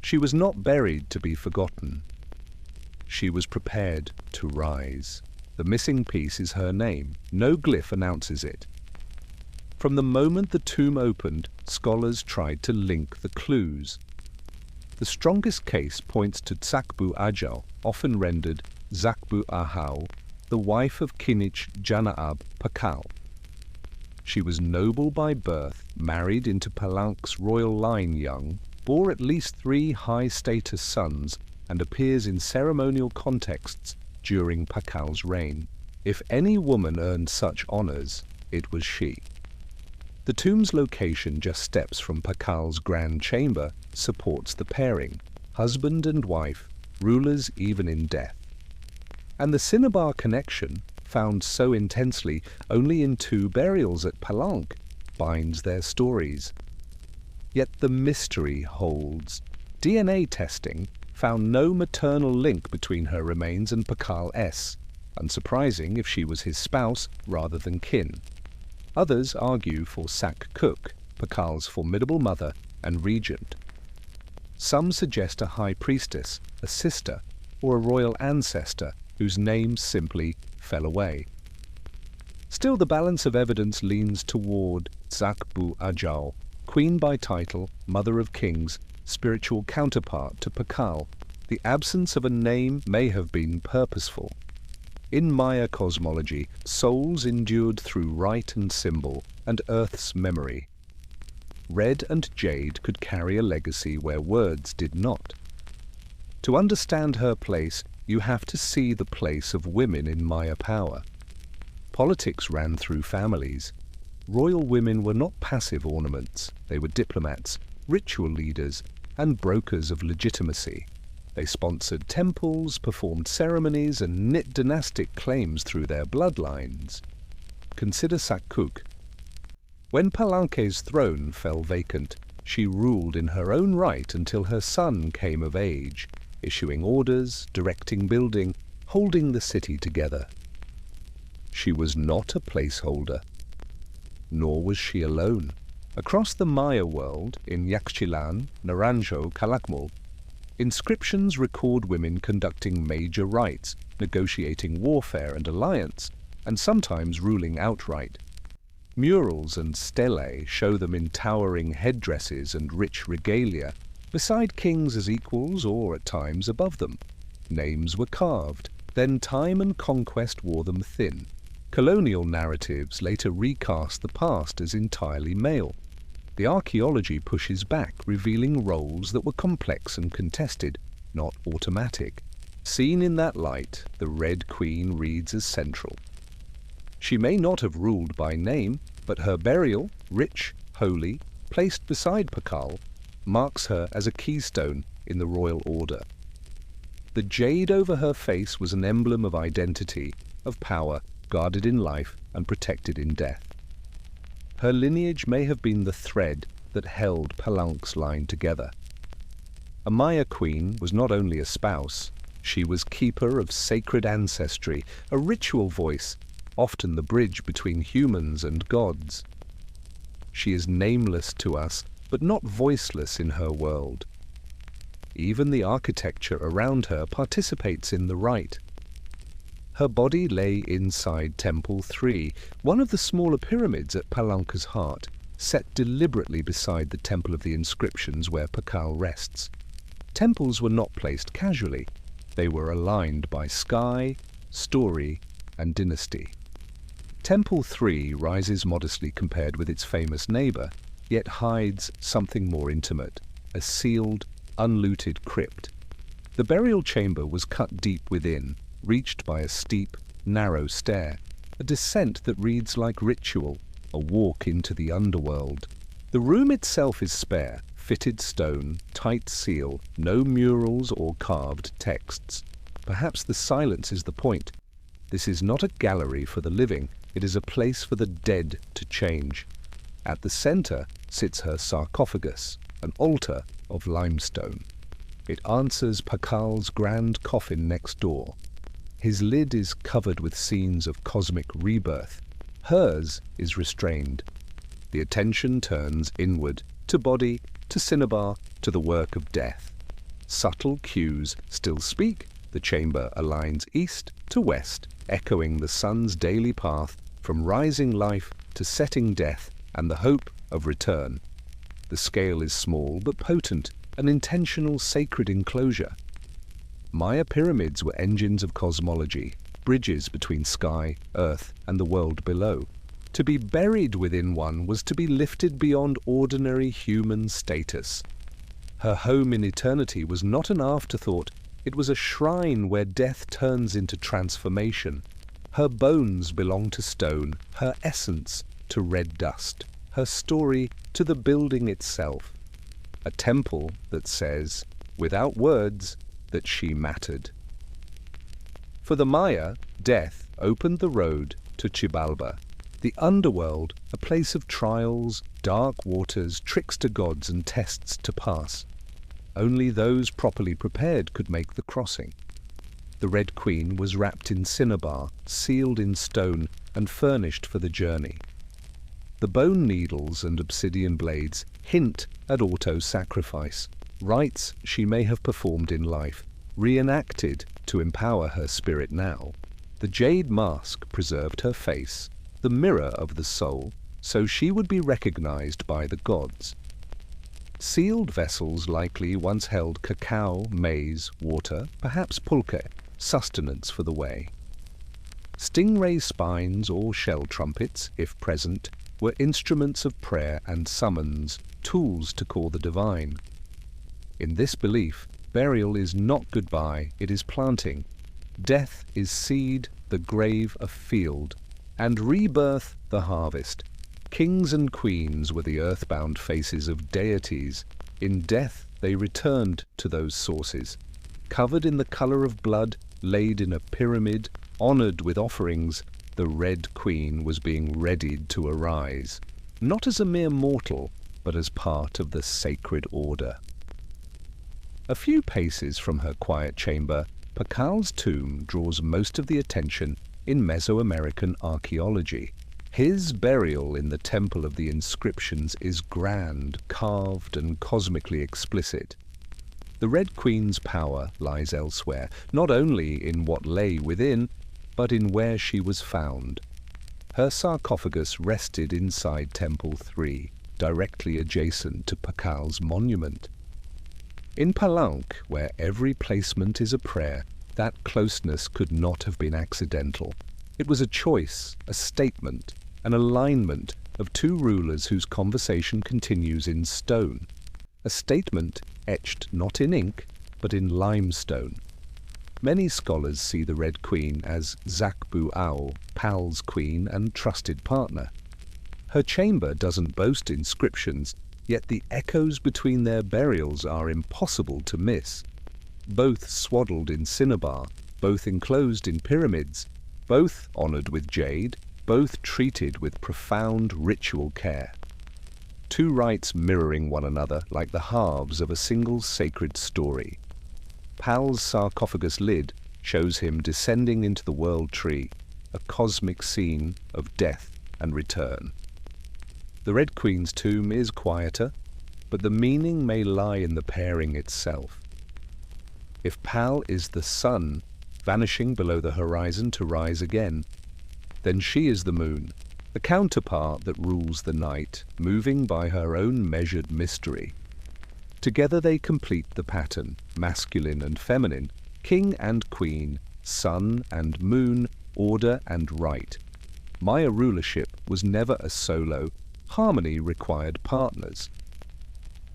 S1: She was not buried to be forgotten. She was prepared to rise. The missing piece is her name. No glyph announces it. From the moment the tomb opened, scholars tried to link the clues. The strongest case points to Tsakbu Ajau, often rendered Zakbu Ahau, the wife of Kinich Janaab Pakal. She was noble by birth, married into Palenque's royal line young, bore at least 3 high-status sons, and appears in ceremonial contexts during Pakal's reign. If any woman earned such honors, it was she. The tomb's location, just steps from Pakal's grand chamber, supports the pairing, husband and wife, rulers even in death. And the cinnabar connection, found so intensely only in 2 burials at Palenque, binds their stories. Yet the mystery holds. DNA testing found no maternal link between her remains and Pakal S. Unsurprising if she was his spouse rather than kin. Others argue for Sak Kuk, Pakal's formidable mother and regent. Some suggest a high priestess, a sister, or a royal ancestor whose name simply fell away. Still, the balance of evidence leans toward Zak Bu Ajau, queen by title, mother of kings, spiritual counterpart to Pakal. The absence of a name may have been purposeful. In Maya cosmology, souls endured through rite and symbol, and Earth's memory. Red and jade could carry a legacy where words did not. To understand her place, you have to see the place of women in Maya power. Politics ran through families. Royal women were not passive ornaments. They were diplomats, ritual leaders, and brokers of legitimacy. They sponsored temples, performed ceremonies, and knit dynastic claims through their bloodlines. Consider Sak Kuk. When Palanque's throne fell vacant, she ruled in her own right until her son came of age, issuing orders, directing building, holding the city together. She was not a placeholder. Nor was she alone. Across the Maya world, in Yaxchilan, Naranjo, Calakmul, inscriptions record women conducting major rites, negotiating warfare and alliance, and sometimes ruling outright. Murals and stelae show them in towering headdresses and rich regalia, beside kings as equals or at times above them. Names were carved, then time and conquest wore them thin. Colonial narratives later recast the past as entirely male. The archaeology pushes back, revealing roles that were complex and contested, not automatic. Seen in that light, the Red Queen reads as central. She may not have ruled by name, but her burial, rich, holy, placed beside Pakal, marks her as a keystone in the royal order. The jade over her face was an emblem of identity, of power, guarded in life and protected in death. Her lineage may have been the thread that held Palanque's line together. A Maya queen was not only a spouse, she was keeper of sacred ancestry, a ritual voice, often the bridge between humans and gods. She is nameless to us, but not voiceless in her world. Even the architecture around her participates in the rite. Her body lay inside Temple 3, one of the smaller pyramids at Palanque's heart, set deliberately beside the Temple of the Inscriptions where Pakal rests. Temples were not placed casually. They were aligned by sky, story, and dynasty. Temple 3 rises modestly compared with its famous neighbor, yet hides something more intimate, a sealed, unlooted crypt. The burial chamber was cut deep within, reached by a steep, narrow stair, a descent that reads like ritual, a walk into the underworld. The room itself is spare, fitted stone, tight seal, no murals or carved texts. Perhaps the silence is the point. This is not a gallery for the living, it is a place for the dead to change. At the center sits her sarcophagus, an altar of limestone. It answers Pakal's grand coffin next door. His lid is covered with scenes of cosmic rebirth. Hers is restrained. The attention turns inward, to body, to cinnabar, to the work of death. Subtle cues still speak. The chamber aligns east to west, echoing the sun's daily path from rising life to setting death and the hope of return. The scale is small but potent, an intentional sacred enclosure. Maya pyramids were engines of cosmology, bridges between sky, earth, and the world below. To be buried within one was to be lifted beyond ordinary human status. Her home in eternity was not an afterthought, it was a shrine where death turns into transformation. Her bones belong to stone, her essence to red dust, her story to the building itself. A temple that says, without words, that she mattered. For the Maya, death opened the road to Xibalba. The underworld, a place of trials, dark waters, tricks to gods and tests to pass. Only those properly prepared could make the crossing. The Red Queen was wrapped in cinnabar, sealed in stone, and furnished for the journey. The bone needles and obsidian blades hint at auto-sacrifice, rites she may have performed in life, reenacted to empower her spirit now. The jade mask preserved her face, the mirror of the soul, so she would be recognized by the gods. Sealed vessels likely once held cacao, maize, water, perhaps pulque, sustenance for the way. Stingray spines or shell trumpets, if present, were instruments of prayer and summons, tools to call the divine. In this belief, burial is not goodbye, it is planting. Death is seed, the grave a field, and rebirth the harvest. Kings and queens were the earthbound faces of deities. In death they returned to those sources. Covered in the color of blood, laid in a pyramid, honored with offerings, the Red Queen was being readied to arise, not as a mere mortal, but as part of the sacred order. A few paces from her quiet chamber, Pacal's tomb draws most of the attention in Mesoamerican archaeology. His burial in the Temple of the Inscriptions is grand, carved, and cosmically explicit. The Red Queen's power lies elsewhere, not only in what lay within, but in where she was found. Her sarcophagus rested inside Temple 3, directly adjacent to Pacal's monument. In Palenque, where every placement is a prayer, that closeness could not have been accidental. It was a choice, a statement, an alignment of two rulers whose conversation continues in stone. A statement etched not in ink, but in limestone. Many scholars see the Red Queen as Zakbu Owl, Pal's queen and trusted partner. Her chamber doesn't boast inscriptions, yet the echoes between their burials are impossible to miss. Both swaddled in cinnabar, both enclosed in pyramids, both honored with jade, both treated with profound ritual care. Two rites mirroring one another like the halves of a single sacred story. Pal's sarcophagus lid shows him descending into the world tree, a cosmic scene of death and return. The Red Queen's tomb is quieter, but the meaning may lie in the pairing itself. If Pal is the sun, vanishing below the horizon to rise again, then she is the moon, the counterpart that rules the night, moving by her own measured mystery. Together they complete the pattern, masculine and feminine, king and queen, sun and moon, order and right. Maya rulership was never a solo, harmony required partners.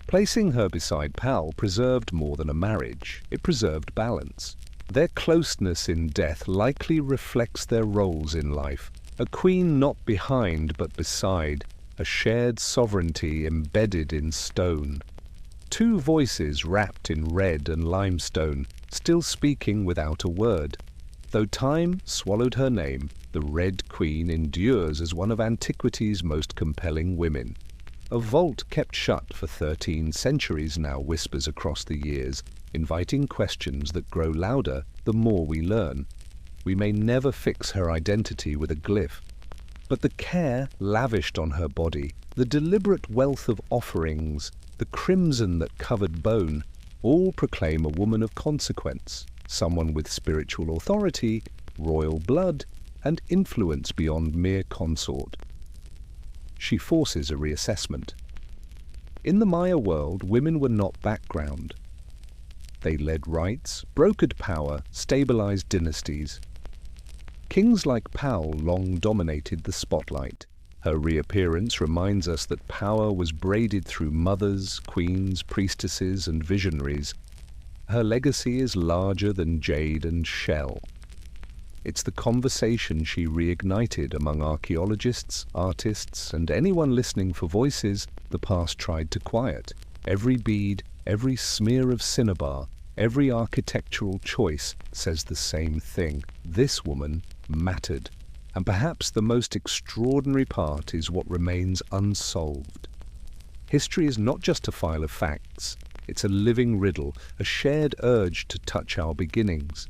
S1: Placing her beside Pal preserved more than a marriage, it preserved balance. Their closeness in death likely reflects their roles in life, a queen not behind but beside, a shared sovereignty embedded in stone. Two voices wrapped in red and limestone, still speaking without a word. Though time swallowed her name, the Red Queen endures as one of antiquity's most compelling women. A vault kept shut for 13 centuries now whispers across the years, inviting questions that grow louder the more we learn. We may never fix her identity with a glyph, but the care lavished on her body, the deliberate wealth of offerings, the crimson that covered bone, all proclaim a woman of consequence, someone with spiritual authority, royal blood, and influence beyond mere consort. She forces a reassessment. In the Maya world, women were not background. They led rites, brokered power, stabilized dynasties. Kings like Pal long dominated the spotlight. Her reappearance reminds us that power was braided through mothers, queens, priestesses, and visionaries. Her legacy is larger than jade and shell. It's the conversation she reignited among archaeologists, artists, and anyone listening for voices the past tried to quiet. Every bead, every smear of cinnabar, every architectural choice says the same thing. This woman mattered, And perhaps the most extraordinary part is what remains unsolved. History is not just a file of facts, it's a living riddle, a shared urge to touch our beginnings.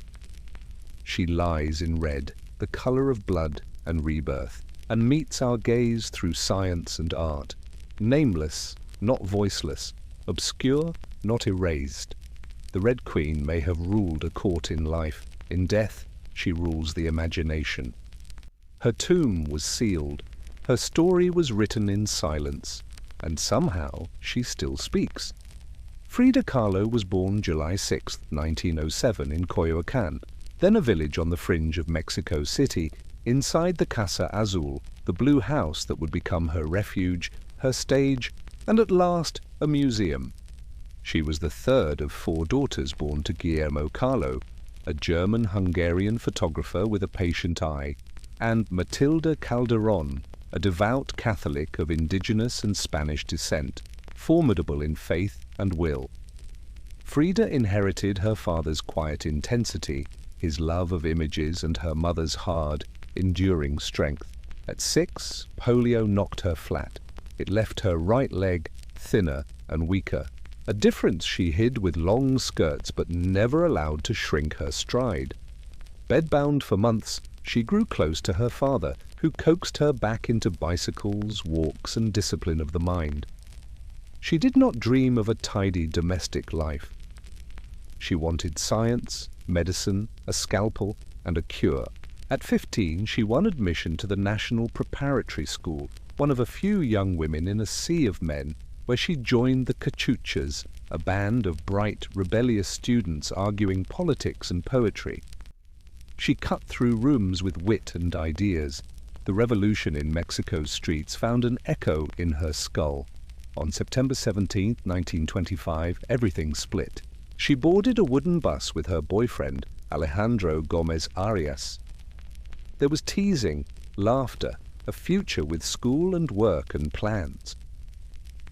S1: She lies in red, the color of blood and rebirth, and meets our gaze through science and art. Nameless, not voiceless, obscure, not erased. The Red Queen may have ruled a court in life. In death, she rules the imagination. Her tomb was sealed. Her story was written in silence. And somehow, she still speaks. Frida Kahlo was born July 6, 1907 in Coyoacán, then a village on the fringe of Mexico City, inside the Casa Azul, the blue house that would become her refuge, her stage, and at last a museum. She was the third of 4 daughters born to Guillermo Kahlo, a German-Hungarian photographer with a patient eye, and Matilda Calderón, a devout Catholic of indigenous and Spanish descent, formidable in faith and will. Frida inherited her father's quiet intensity, his love of images, and her mother's hard, enduring strength. At 6, polio knocked her flat. It left her right leg thinner and weaker, a difference she hid with long skirts but never allowed to shrink her stride. Bedbound for months, she grew close to her father, who coaxed her back into bicycles, walks, and discipline of the mind. She did not dream of a tidy domestic life. She wanted science, medicine, a scalpel, and a cure. At 15, she won admission to the National Preparatory School, one of a few young women in a sea of men, where she joined the Cachuchas, a band of bright, rebellious students arguing politics and poetry. She cut through rooms with wit and ideas. The revolution in Mexico's streets found an echo in her skull. On September 17, 1925, everything split. She boarded a wooden bus with her boyfriend, Alejandro Gomez Arias. There was teasing, laughter, a future with school and work and plans.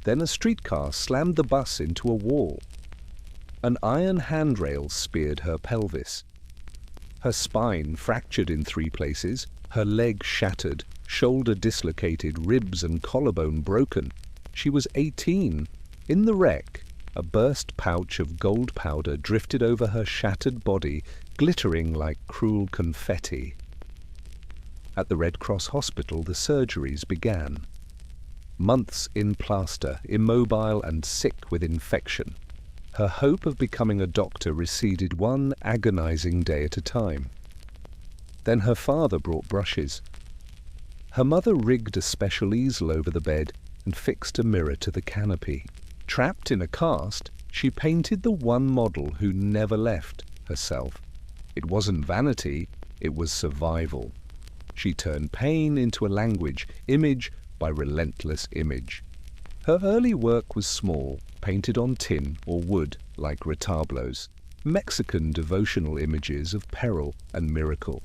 S1: Then a streetcar slammed the bus into a wall. An iron handrail speared her pelvis. Her spine fractured in 3 places, her leg shattered, shoulder dislocated, ribs and collarbone broken. She was 18. In the wreck, a burst pouch of gold powder drifted over her shattered body, glittering like cruel confetti. At the Red Cross Hospital, the surgeries began. Months in plaster, immobile and sick with infection. Her hope of becoming a doctor receded one agonizing day at a time. Then her father brought brushes. Her mother rigged a special easel over the bed and fixed a mirror to the canopy. Trapped in a cast, she painted the one model who never left, herself. It wasn't vanity, it was survival. She turned pain into a language, image by relentless image. Her early work was small, painted on tin or wood like retablos, Mexican devotional images of peril and miracle.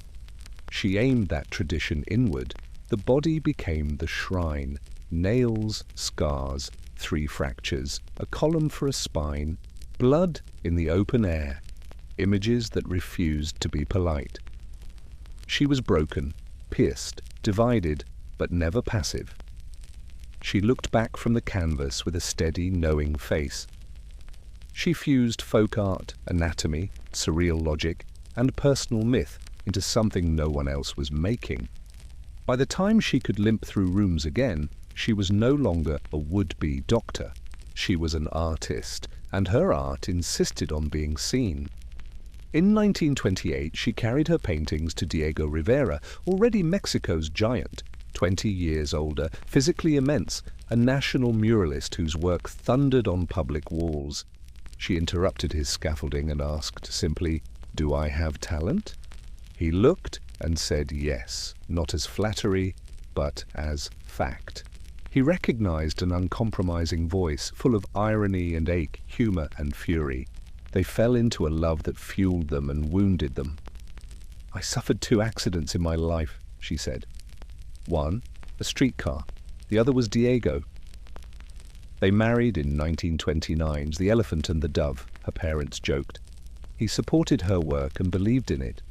S1: She aimed that tradition inward. The body became the shrine, nails, scars, 3 fractures, a column for a spine, blood in the open air, images that refused to be polite. She was broken, pierced, divided, but never passive. She looked back from the canvas with a steady, knowing face. She fused folk art, anatomy, surreal logic, and personal myth into something no one else was making. By the time she could limp through rooms again, she was no longer a would-be doctor. She was an artist, and her art insisted on being seen. In 1928, she carried her paintings to Diego Rivera, already Mexico's giant, 20 years older, physically immense, a national muralist whose work thundered on public walls. She interrupted his scaffolding and asked simply, "Do I have talent?" He looked and said yes, not as flattery, but as fact. He recognized an uncompromising voice, full of irony and ache, humor and fury. They fell into a love that fueled them and wounded them. "I suffered 2 accidents in my life," she said. One, a streetcar. The other was Diego. They married in 1929's The Elephant and the Dove, her parents joked. He supported her work and believed in it.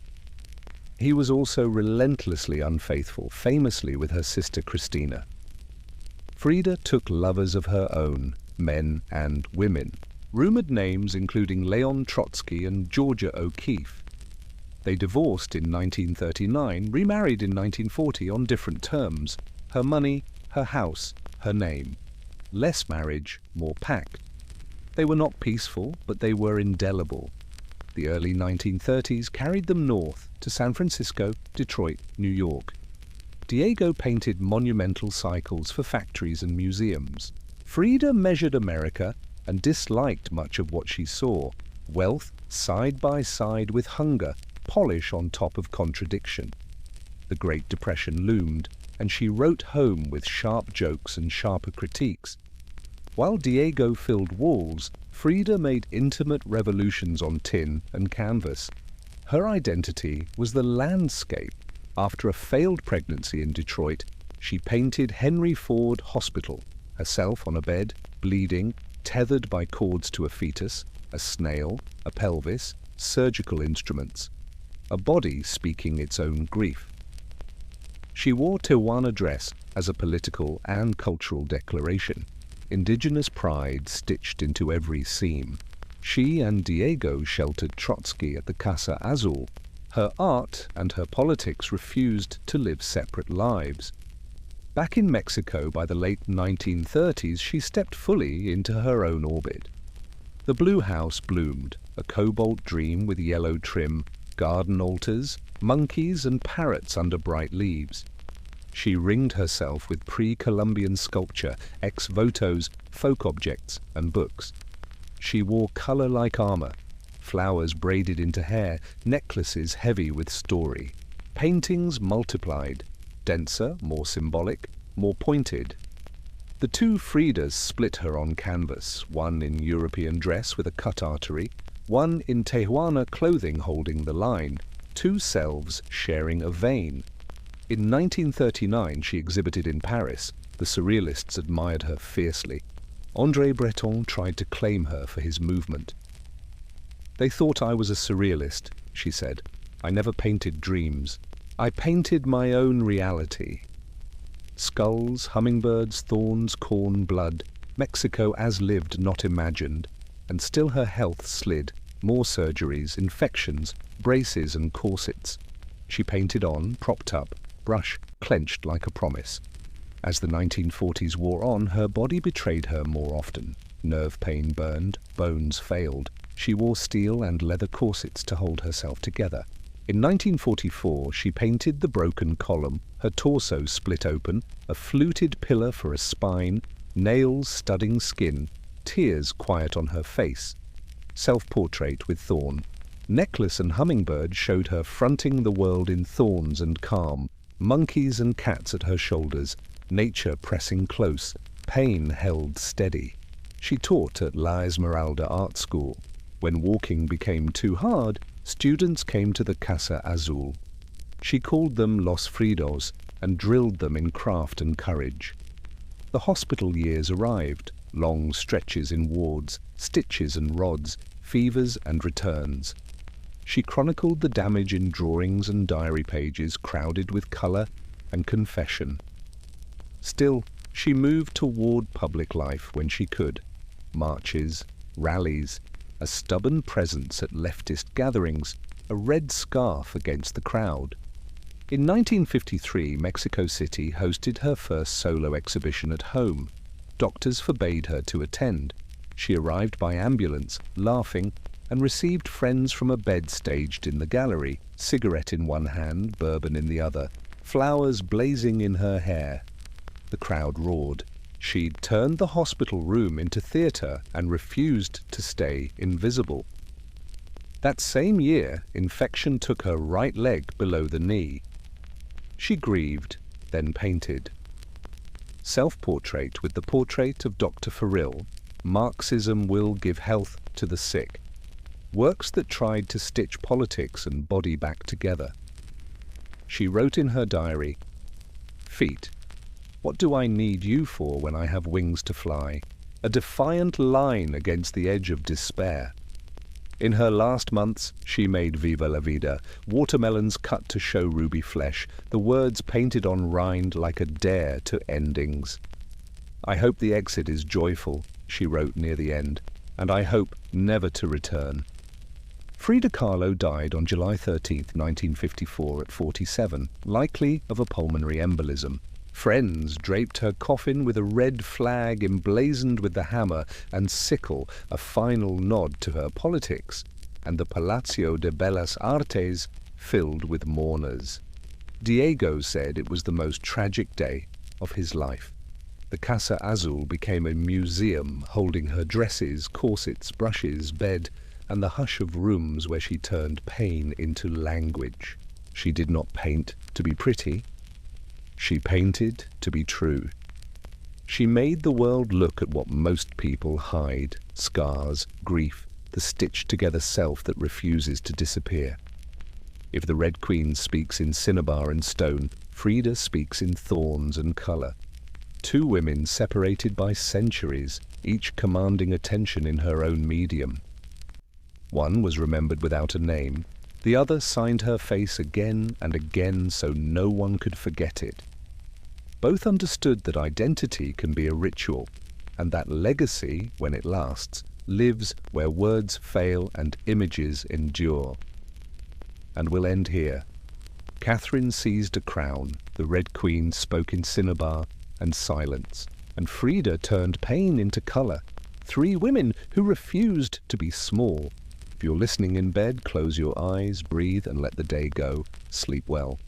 S1: He was also relentlessly unfaithful, famously with her sister Christina. Frida took lovers of her own, men and women, rumored names including Leon Trotsky and Georgia O'Keeffe. They divorced in 1939, remarried in 1940 on different terms: her money, her house, her name. Less marriage, more pact. They were not peaceful, but they were indelible. The early 1930s carried them north to San Francisco, Detroit, New York. Diego painted monumental cycles for factories and museums. Frida measured America and disliked much of what she saw: wealth side by side with hunger, polish on top of contradiction. The Great Depression loomed, and she wrote home with sharp jokes and sharper critiques. While Diego filled walls, Frida made intimate revolutions on tin and canvas. Her identity was the landscape. After a failed pregnancy in Detroit, she painted Henry Ford Hospital, herself on a bed, bleeding, tethered by cords to a fetus, a snail, a pelvis, surgical instruments, a body speaking its own grief. She wore Tijuana dress as a political and cultural declaration, indigenous pride stitched into every seam. She and Diego sheltered Trotsky at the Casa Azul. Her art and her politics refused to live separate lives. Back in Mexico by the late 1930s, she stepped fully into her own orbit. The Blue House bloomed, a cobalt dream with yellow trim, garden altars, monkeys and parrots under bright leaves. She ringed herself with pre-Columbian sculpture, ex-votos, folk objects and books. She wore color like armor, flowers braided into hair, necklaces heavy with story. Paintings multiplied, denser, more symbolic, more pointed. The two Fridas split her on canvas, one in European dress with a cut artery, one in Tijuana clothing holding the line, two selves sharing a vein. In 1939 she exhibited in Paris. The surrealists admired her fiercely. André Breton tried to claim her for his movement. "They thought I was a surrealist," she said. "I never painted dreams. I painted my own reality." Skulls, hummingbirds, thorns, corn, blood, Mexico as lived, not imagined. And still her health slid. More surgeries, infections, braces and corsets. She painted on, propped up, brush clenched like a promise. As the 1940s wore on, her body betrayed her more often. Nerve pain burned, bones failed. She wore steel and leather corsets to hold herself together. In 1944, she painted the broken column, her torso split open, a fluted pillar for a spine, nails studding skin, tears quiet on her face. Self-portrait with thorn. Necklace and hummingbird showed her fronting the world in thorns and calm, monkeys and cats at her shoulders, nature pressing close, pain held steady. She taught at La Esmeralda Art School. When walking became too hard, students came to the Casa Azul. She called them Los Fridos and drilled them in craft and courage. The hospital years arrived, long stretches in wards, stitches and rods, fevers and returns. She chronicled the damage in drawings and diary pages crowded with color and confession. Still, she moved toward public life when she could. Marches, rallies, a stubborn presence at leftist gatherings, a red scarf against the crowd. In 1953, Mexico City hosted her first solo exhibition at home. Doctors forbade her to attend. She arrived by ambulance, laughing, and received friends from a bed staged in the gallery, cigarette in one hand, bourbon in the other, flowers blazing in her hair. The crowd roared. She'd turned the hospital room into theatre and refused to stay invisible. That same year, infection took her right leg below the knee. She grieved, then painted. Self-portrait with the portrait of Dr. Farrell, Marxism Will Give Health to the Sick. Works that tried to stitch politics and body back together. She wrote in her diary, "Feet, what do I need you for when I have wings to fly? A defiant line against the edge of despair." In her last months, she made Viva la Vida, watermelons cut to show ruby flesh, the words painted on rind like a dare to endings. "I hope the exit is joyful," she wrote near the end, "and I hope never to return." Frida Kahlo died on July 13, 1954 at 47, likely of a pulmonary embolism. Friends draped her coffin with a red flag emblazoned with the hammer and sickle, a final nod to her politics, and the Palacio de Bellas Artes filled with mourners. Diego said it was the most tragic day of his life. The Casa Azul became a museum holding her dresses, corsets, brushes, bed, and the hush of rooms where she turned pain into language. She did not paint to be pretty. She painted to be true. She made the world look at what most people hide: scars, grief, the stitched-together self that refuses to disappear. If the Red Queen speaks in cinnabar and stone, Frida speaks in thorns and colour. Two women separated by centuries, each commanding attention in her own medium. One was remembered without a name. The other signed her face again and again so no one could forget it. Both understood that identity can be a ritual, and that legacy, when it lasts, lives where words fail and images endure. And we'll end here. Catherine seized a crown, the Red Queen spoke in cinnabar and silence, and Frida turned pain into colour. Three women who refused to be small. If you're listening in bed, close your eyes, breathe, and let the day go. Sleep well.